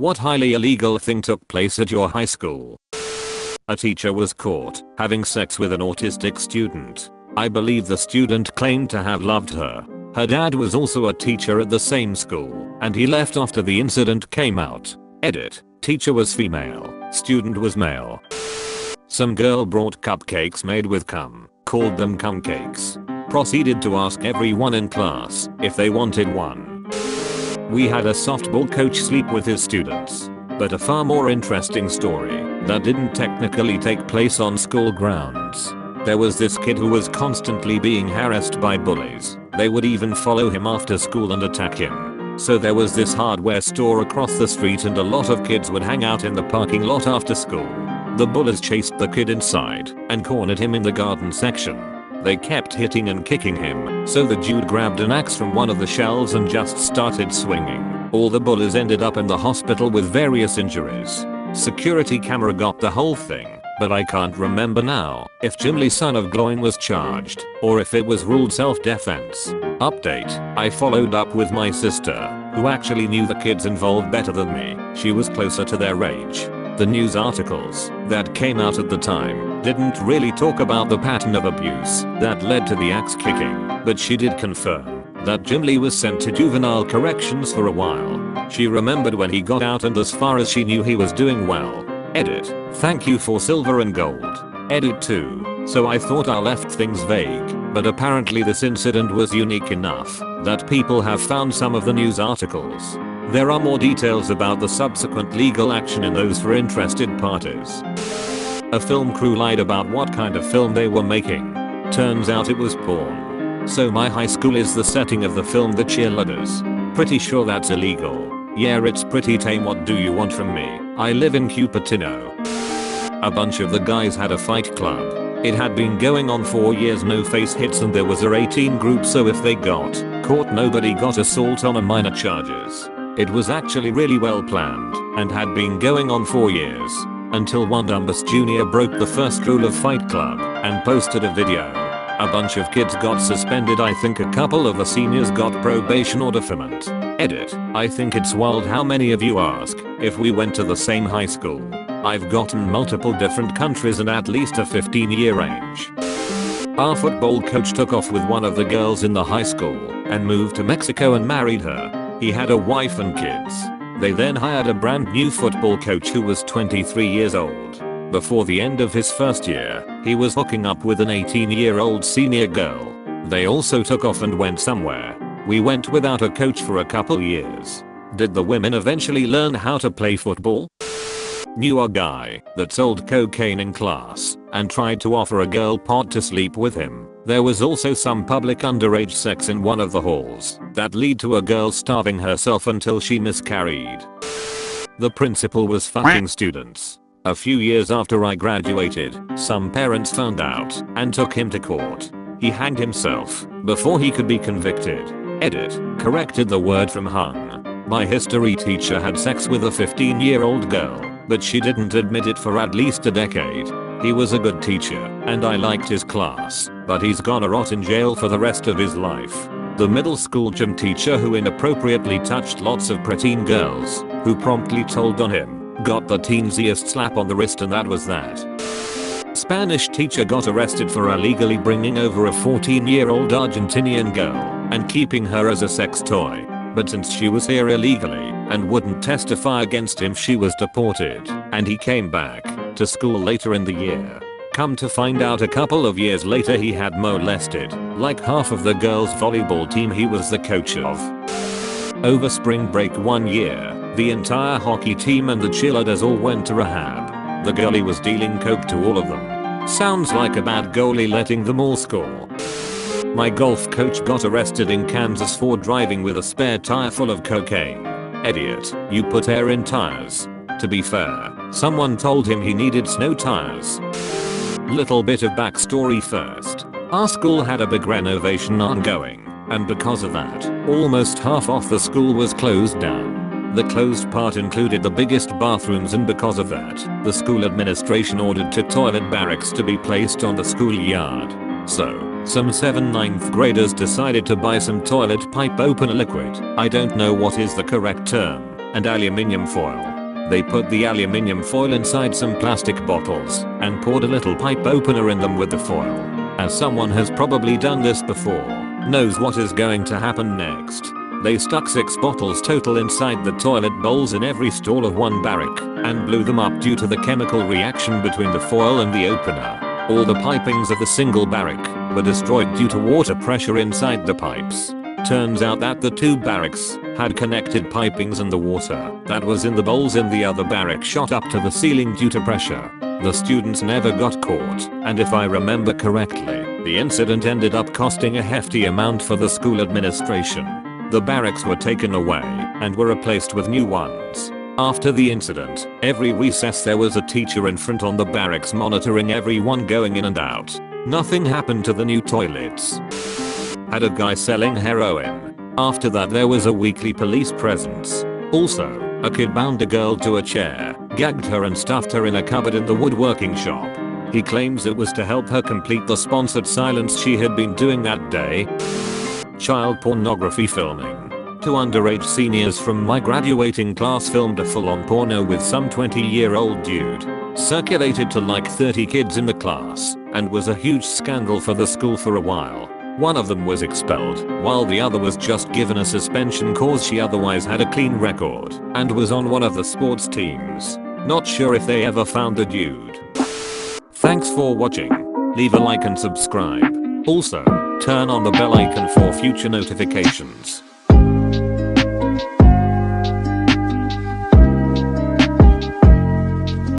What highly illegal thing took place at your high school? A teacher was caught having sex with an autistic student. I believe the student claimed to have loved her. Her dad was also a teacher at the same school, and he left after the incident came out. Edit. Teacher was female, student was male. Some girl brought cupcakes made with cum, called them cum cakes. Proceeded to ask everyone in class if they wanted one. We had a softball coach sleep with his students. But a far more interesting story that didn't technically take place on school grounds. There was this kid who was constantly being harassed by bullies. They would even follow him after school and attack him. So there was this hardware store across the street and a lot of kids would hang out in the parking lot after school. The bullies chased the kid inside and cornered him in the garden section. They kept hitting and kicking him, so the dude grabbed an axe from one of the shelves and just started swinging. All the bullies ended up in the hospital with various injuries. Security camera got the whole thing, but I can't remember now if Jim Lee son of Gloin was charged or if it was ruled self-defense. Update. I followed up with my sister, who actually knew the kids involved better than me. She was closer to their age. The news articles that came out at the time didn't really talk about the pattern of abuse that led to the axe kicking, but she did confirm that Jim Lee was sent to juvenile corrections for a while. She remembered when he got out and as far as she knew he was doing well. Edit. Thank you for silver and gold. Edit 2. So I thought I left things vague, but apparently this incident was unique enough that people have found some of the news articles. There are more details about the subsequent legal action in those for interested parties. A film crew lied about what kind of film they were making. Turns out it was porn. So my high school is the setting of the film The Cheerleaders. Pretty sure that's illegal. Yeah, it's pretty tame. What do you want from me? I live in Cupertino. A bunch of the guys had a fight club. It had been going on for years, no face hits, and there was a 18 group, so if they got caught nobody got assault on a minor charges. It was actually really well planned and had been going on for years until one Dumbus Jr. broke the first rule of Fight Club and posted a video. A bunch of kids got suspended. I think a couple of the seniors got probation or deferment. Edit. I think it's wild how many of you ask if we went to the same high school. I've gotten multiple different countries and at least a 15-year range. Our football coach took off with one of the girls in the high school and moved to Mexico and married her. He had a wife and kids. They then hired a brand new football coach who was 23 years old. Before the end of his first year, he was hooking up with an 18-year-old senior girl. They also took off and went somewhere. We went without a coach for a couple years. Did the women eventually learn how to play football? Knew a guy that sold cocaine in class and tried to offer a girl pot to sleep with him. There was also some public underage sex in one of the halls that led to a girl starving herself until she miscarried. The principal was fucking students. A few years after I graduated, some parents found out and took him to court. He hanged himself before he could be convicted. Edit. Corrected the word from hung. My history teacher had sex with a 15-year-old girl, but she didn't admit it for at least a decade. He was a good teacher, and I liked his class, but he's gonna rot in jail for the rest of his life. The middle school gym teacher who inappropriately touched lots of preteen girls, who promptly told on him, got the teensiest slap on the wrist, and that was that. Spanish teacher got arrested for illegally bringing over a 14-year-old Argentinian girl and keeping her as a sex toy. But since she was here illegally and wouldn't testify against him, she was deported, and he came back to school later in the year. Come to find out a couple of years later he had molested like half of the girls' volleyball team he was the coach of. Over spring break one year, the entire hockey team and the cheerleaders all went to rehab. The goalie was dealing coke to all of them. Sounds like a bad goalie letting them all score. My golf coach got arrested in Kansas for driving with a spare tire full of cocaine. Idiot, you put air in tires. To be fair, someone told him he needed snow tires. Little bit of backstory first. Our school had a big renovation ongoing, and because of that, almost half of the school was closed down. The closed part included the biggest bathrooms, and because of that, the school administration ordered 2 toilet barracks to be placed on the schoolyard. So, some 7 9th graders decided to buy some toilet pipe opener liquid. I don't know what is the correct term. and aluminium foil. They put the aluminium foil inside some plastic bottles and poured a little pipe opener in them with the foil. As someone has probably done this before, knows what is going to happen next. They stuck 6 bottles total inside the toilet bowls in every stall of one barrack and blew them up due to the chemical reaction between the foil and the opener. All the pipings of the single barrack were destroyed due to water pressure inside the pipes. Turns out that the 2 barracks had connected pipings and the water that was in the bowls in the other barrack shot up to the ceiling due to pressure. The students never got caught, and if I remember correctly, the incident ended up costing a hefty amount for the school administration. The barracks were taken away and were replaced with new ones. After the incident, every recess there was a teacher in front on the barracks monitoring everyone going in and out. Nothing happened to the new toilets. Had a guy selling heroin. After that there was a weekly police presence. Also, a kid bound a girl to a chair, gagged her and stuffed her in a cupboard in the woodworking shop. He claims it was to help her complete the sponsored silence she had been doing that day. Child pornography filming. 2 underage seniors from my graduating class filmed a full-on porno with some 20-year-old dude. Circulated to like 30 kids in the class and was a huge scandal for the school for a while. One of them was expelled, while the other was just given a suspension cause she otherwise had a clean record and was on one of the sports teams. Not sure if they ever found the dude. Thanks for watching. Leave a like and subscribe. Also, turn on the bell icon for future notifications.